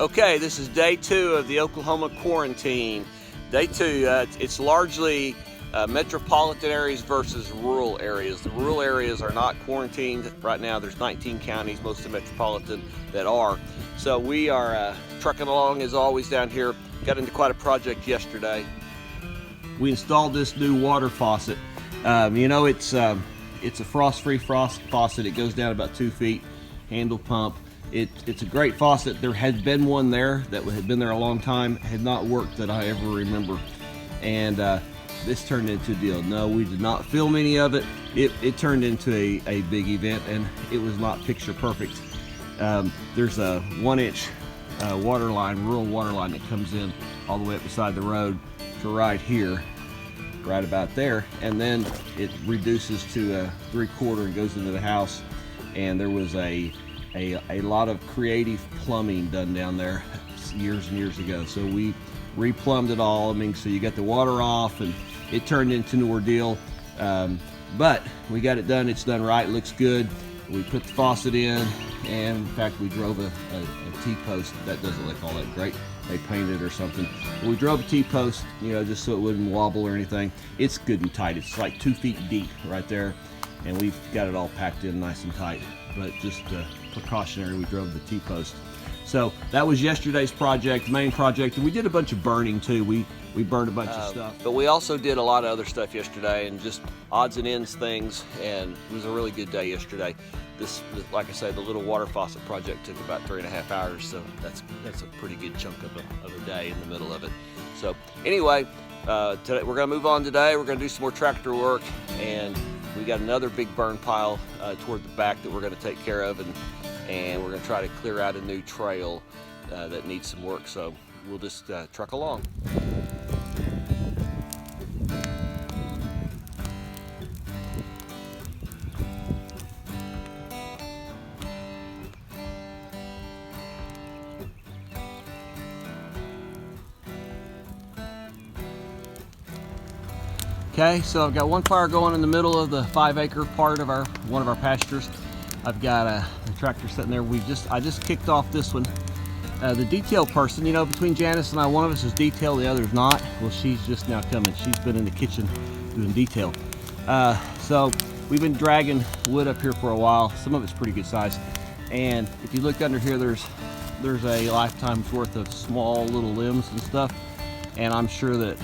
Okay, this is day 2 of the Oklahoma quarantine. Day 2, it's largely metropolitan areas versus rural areas. The rural areas are not quarantined right now. There's 19 counties, most of metropolitan, that are. So we are trucking along as always down here. Got into quite a project yesterday. We installed this new water faucet. It's a frost-free faucet. It goes down about 2 feet, handle pump. It's a great faucet. There had been one there that had been there a long time, had not worked that I ever remember, and this turned into a deal. No, we did not film any of it. It turned into a big event, and it was not picture perfect. There's a 1-inch water line, rural water line, that comes in all the way up beside the road to right here, right about there, and then it reduces to a 3/4 and goes into the house. And there was a lot of creative plumbing done down there years and years ago, so we replumbed it all. I mean, so you got the water off, and it turned into an ordeal, but we got it done. It's done right, looks good. We put the faucet in, and in fact we drove a T-post. That doesn't look all that great. They painted or something. We drove a T-post, just so it wouldn't wobble or anything. It's good and tight. It's like 2 feet deep right there, and we've got it all packed in nice and tight. But just precautionary, we drove the T-post. So that was yesterday's project, main project, and we did a bunch of burning too. We burned a bunch of stuff. But we also did a lot of other stuff yesterday, and just odds and ends things, and it was a really good day yesterday. This, like I say, the little water faucet project took about 3.5 hours, so that's a pretty good chunk of a day in the middle of it. So anyway, today we're gonna move on today. We're gonna do some more tractor work, and we got another big burn pile toward the back that we're going to take care of, and we're going to try to clear out a new trail that needs some work. So we'll just truck along. Okay, so I've got one fire going in the middle of the 5-acre part of one of our pastures. I've got a tractor sitting there. I just kicked off this one. The detail person, between Janice and I, one of us is detail, the other's not. Well, she's just now coming. She's been in the kitchen doing detail. So we've been dragging wood up here for a while. Some of it's pretty good size. And if you look under here, there's a lifetime's worth of small little limbs and stuff. And I'm sure that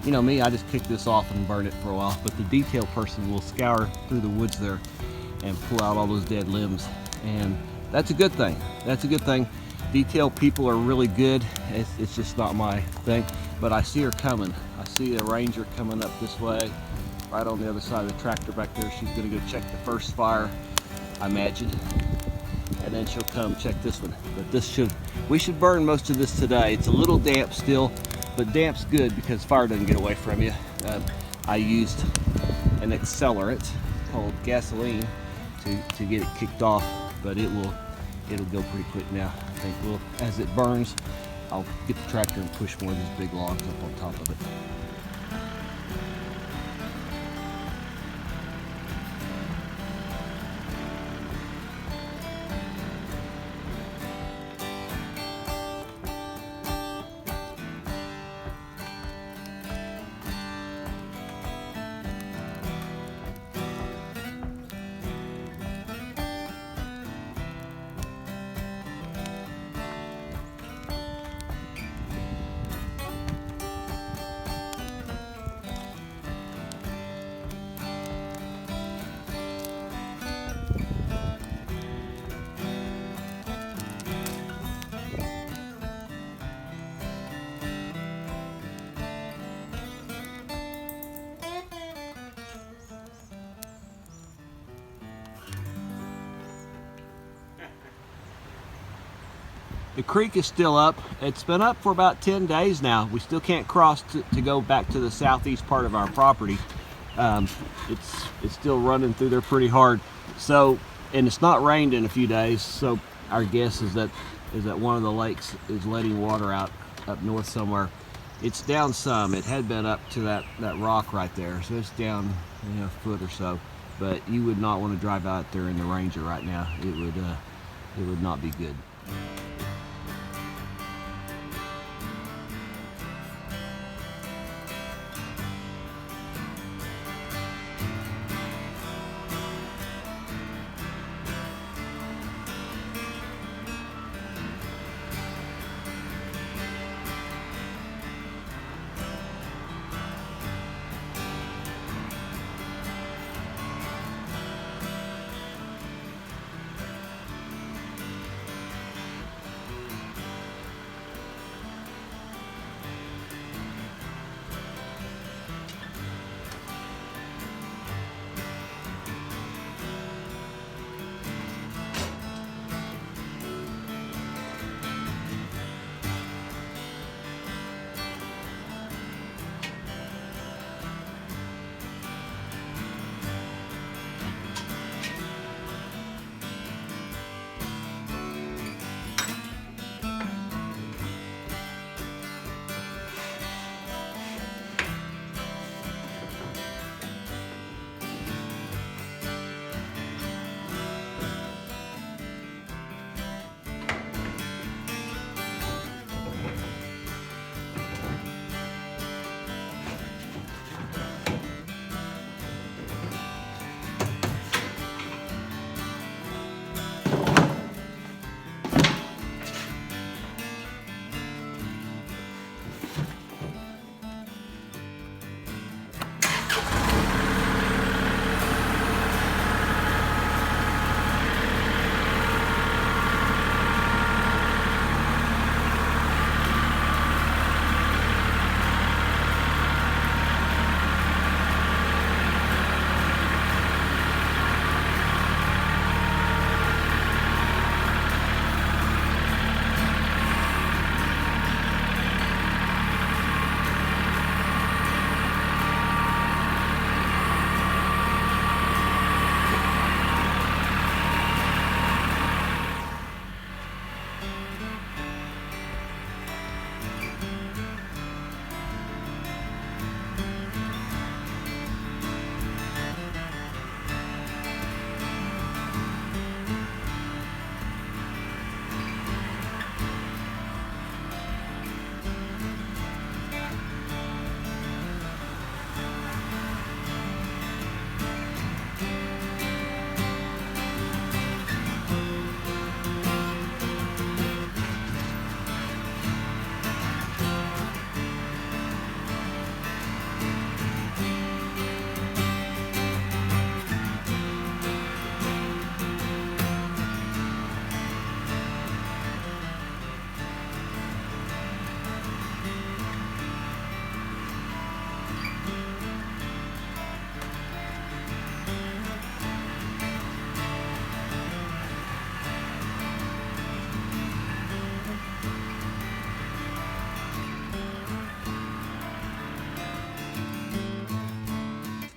me, I just kick this off and burn it for a while, but the detail person will scour through the woods there and pull out all those dead limbs, and that's a good thing. That's a good thing. Detail people are really good. It's just not my thing, but I see her coming. I see a ranger coming up this way, right on the other side of the tractor back there. She's gonna go check the first fire, I imagine, and then she'll come check this one. But we should burn most of this today. It's a little damp still, but damp's good because fire doesn't get away from you. I used an accelerant called gasoline to get it kicked off, but it'll go pretty quick now. I think as it burns, I'll get the tractor and push more of these big logs up on top of it. The creek is still up. It's been up for about 10 days now. We still can't cross to go back to the southeast part of our property. It's still running through there pretty hard. So, and it's not rained in a few days. So our guess is that one of the lakes is letting water out up north somewhere. It's down some. It had been up to that rock right there, so it's down a foot or so. But you would not want to drive out there in the Ranger right now. It would not be good.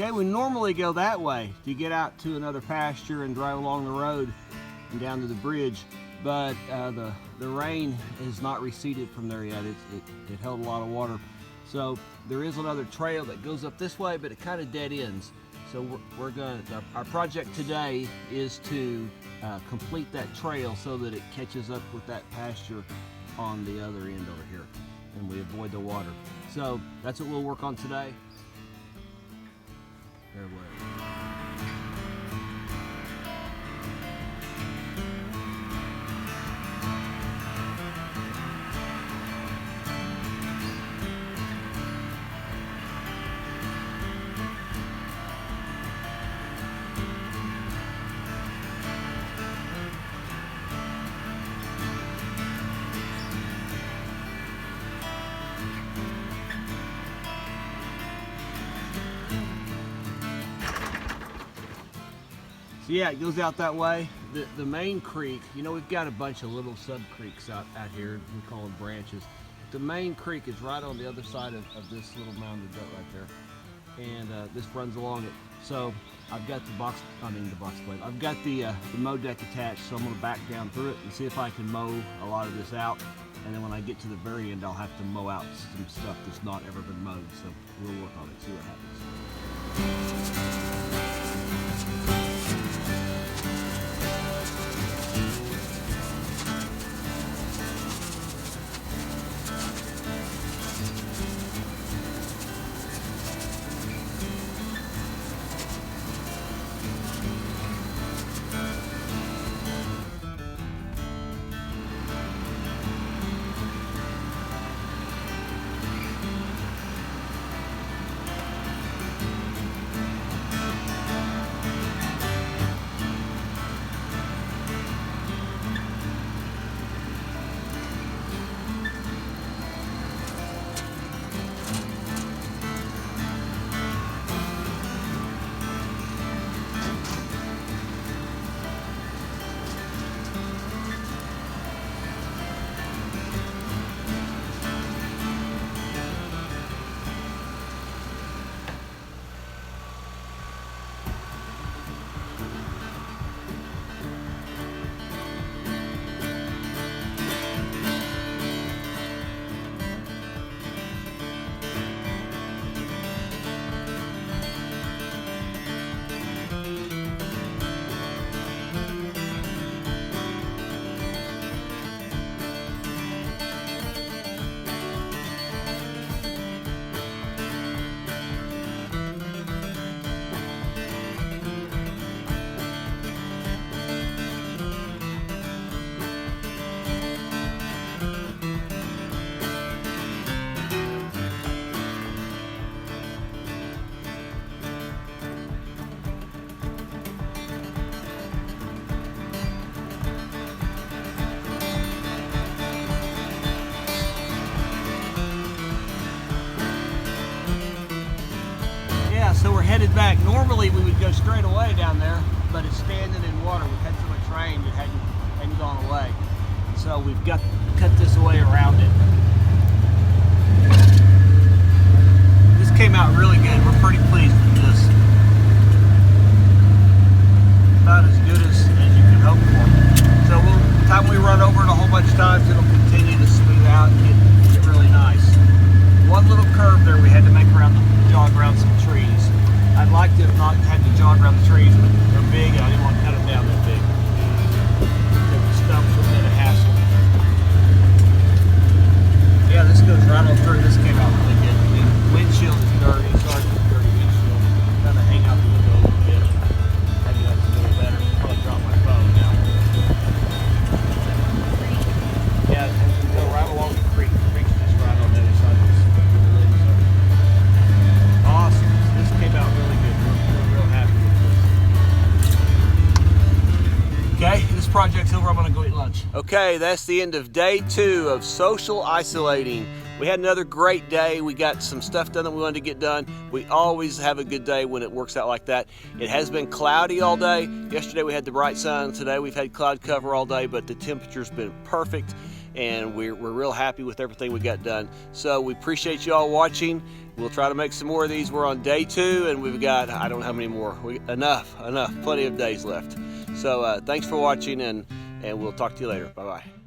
Okay, we normally go that way to get out to another pasture and drive along the road and down to the bridge, but the rain has not receded from there yet. It held a lot of water. So there is another trail that goes up this way, but it kind of dead ends. So our project today is to complete that trail so that it catches up with that pasture on the other end over here, and we avoid the water. So that's what we'll work on today. So yeah, it goes out that way. The main creek, you know, we've got a bunch of little sub creeks out here. We call them branches. The main creek is right on the other side of this little mound of dirt right there, and this runs along it. So I've got the box blade. I've got the mow deck attached, so I'm going to back down through it and see if I can mow a lot of this out. And then when I get to the very end, I'll have to mow out some stuff that's not ever been mowed. So we'll work on it, see what happens. So we're headed back. Normally we would go straight away down there, but it's standing in water. We've had so much rain it hadn't gone away. So we've got to cut this away around it. This came out really good. We're pretty pleased with this. About as good as you can hope for. So by the time we run over it a whole bunch of times, it'll continue to smooth out and get really nice. One little curve there we had to make jog around some trees. I'd like to have not had to jog around the trees, but they're big and I didn't want to cut them down that big. The stumps would have been a hassle. Yeah, this goes right on through. This came out really good. The windshield is dirty. Sorry for the dirty windshield. Kind of hang out the window a little bit. Maybe that's a little better. Probably drop my phone now. Yeah, as we go right along the creek. The creek's just right on the other side of this. Awesome. This came out really good. We're real happy with this. Okay, this project's over. I'm going to go eat lunch. Okay, that's the end of day 2 of social isolating. We had another great day. We got some stuff done that we wanted to get done. We always have a good day when it works out like that. It has been cloudy all day. Yesterday we had the bright sun. Today we've had cloud cover all day, but the temperature's been perfect, and we're real happy with everything we got done. So we appreciate you all watching. We'll try to make some more of these. We're on day 2, and we've got, I don't know how many more. Enough, plenty of days left. So thanks for watching, and we'll talk to you later. Bye-bye.